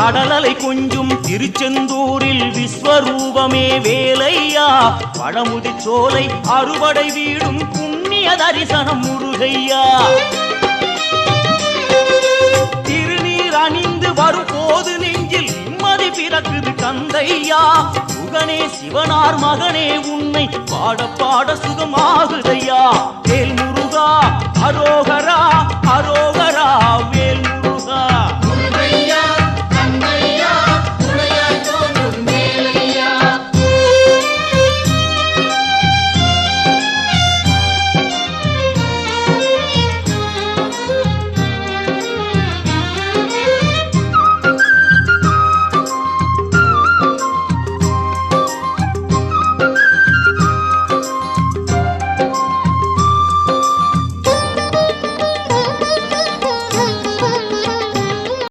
கடலலை கொஞ்சும் திருச்செந்தூரில் விஸ்வரூபமே வேலையா பழமுதி சோலை அறுபடை வீடும் புண்ணிய தரிசனம் முருகையா திருநீர் அணிந்து வரும் போது நெஞ்சில் நிம்மதி பிறக்குது கந்தையா முகனே சிவனார் மகனே உன்னை பாட பாட சுகமாகுதையா வேல் முருகா அரோகரா அரோகரா வேல் முருகா